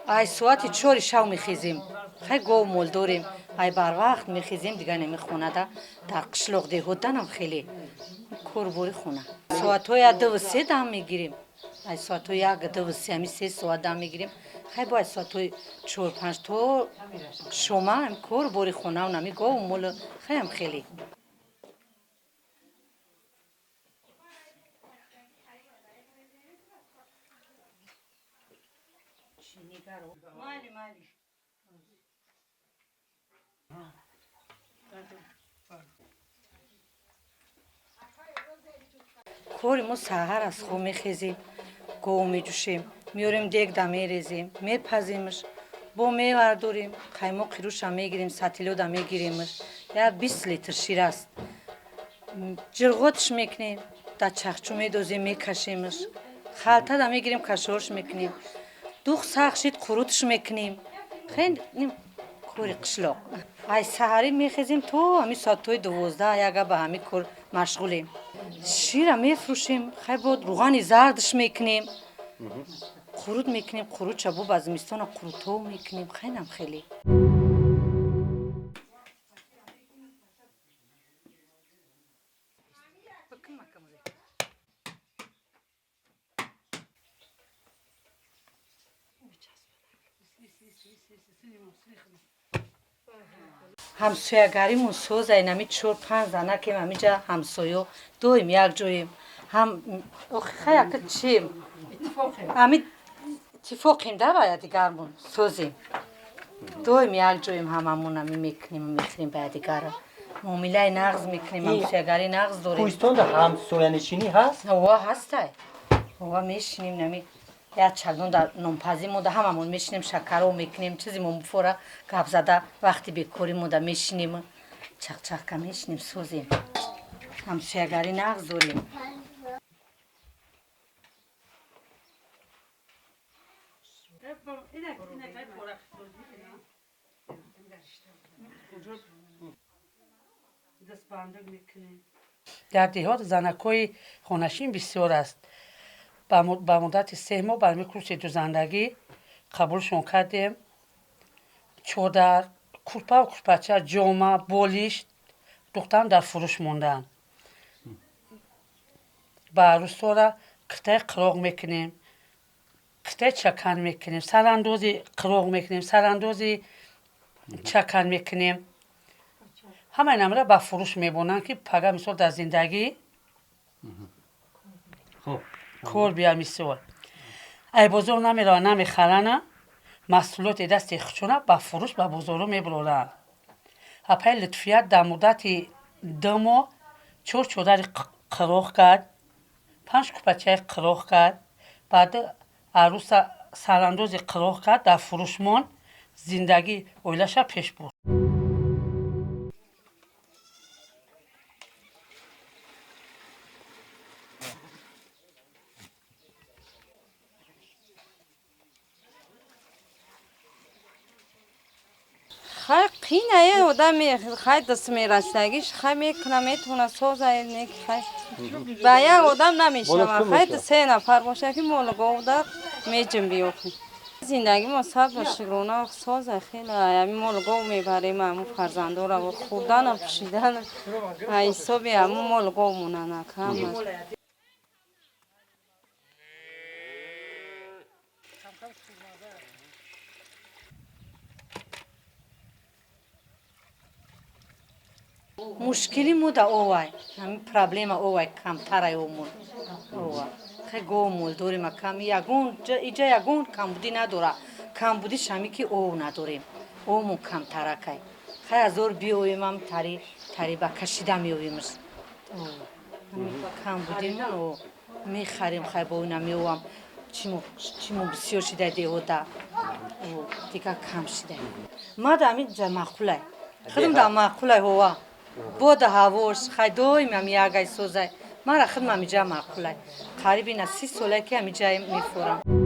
ай соати 4 шав мехизем хай гов мол дорем ай барвақт мехизем дига намехонада дар қишлоқ деҳотанам хеле корбори хона соатҳои 2-3 дам мегирем ай соатҳои 1-2-3 ами 3 соат дам мегирем хай бо ай соатҳои 4-5 то шома ам корбори хона нами гов мол хаям хеле кори мо саҳар аз хоб мехезем гов меҷӯшем меорем дег да мерезем мепаземш бо мевардорем қаймоқи рӯшам мегирем сатилода мегиремш я 20 литр шир аст ҷирғотш мекунем да чахчу медозем мекашемш халтада мегирем кашорш мекунем дух сах шид қурутш мекунем хеле кори қишлоқ ай саҳарӣ мехезем то ҳами соатҳои 12 яга ба ҳами кор машғулем шира мефурӯшем хай бо руғани зардш мекунем қурут мекунем қурутша бо ба зимистона қурутҳо мекунем хайнам хеле ҳамсоягаримон созай нами 4-5 занакем ҳамиҷа ҳамсоё доим якҷоем хаяка чим ҳами иттифоқем да ба якдигармон созем доим якҷоем ҳамамон ҳами мекунем мехӯрем ба якдигара муомилаи нағз мекунем ҳамсоягари нағз дорем кӯҳистонда ҳамсоянишинӣ ҳаст ова ҳастай ова мешинем нами як чагнон дар нонпазӣ мода ҳамамон мешинем шакарҳо мекунем чизимон буфора гапзада вақти бекорӣ мода мешинем чақчақка мешинем созем ҳамсоягари нағз дорем дар деҳот занакҳои хонашин бисёр аст ба муддати 3 моҳ барои курси дузандагӣ қабулшон кардем чодар курпаву курпача ҷома болишт духтарам дар фурӯш мондаанд ба арӯсора киртаи қироғ мекунем киртаи чакан мекунем сарандози қироғ мекунем сарандози чакан мекунем ҳамаи намра ба фурӯш мебонанд ки пага мисол дар зиндагӣ кор биya мисол ай бозор намераванд намехаранд маҳсулоти дасти хучона ба фурӯш ба бозорҳо мебуроранд ҳапаи лутфият дар муддати 2 моҳ 4 чодари қироғ кард 5 купачаи қироғ кард баъд арӯса сарандози қироғ кард дар фурӯш монд зиндагӣ оилаша пеш бурд хай қинае одам хай дастмерасдагиш хай мекуна метавона созае неки хай ба як одам намешава хай 3 нафар боша ки молу говда меҷим биёхи зиндаги мо сабз ва шукрона созае хеле ами молу гов мебарем аму фарзандора хурдана пушидана ҳисоби аму молу гов монана кам аст мушкили мода овай ҳами проблема овай камтарай омон ова хай гов мол дорем акам ягон иҷа ягон камбудӣ надора камбудиш ҳами ки ов надорем овмон камтаракай хай азор биёвемам тари ба кашида меовемш камбудимон мехарем хай бо ина меовам чимо бисёр шидай деҳода дигар кам шидай мада ҳамиҷа маъқулай худам да маъқулай ҳова бода ҳавош хай доим ҳами ягай созай мара худам ҳамиҷа маъқулай қариби на 30 солае ки ҳамиҷа мефорам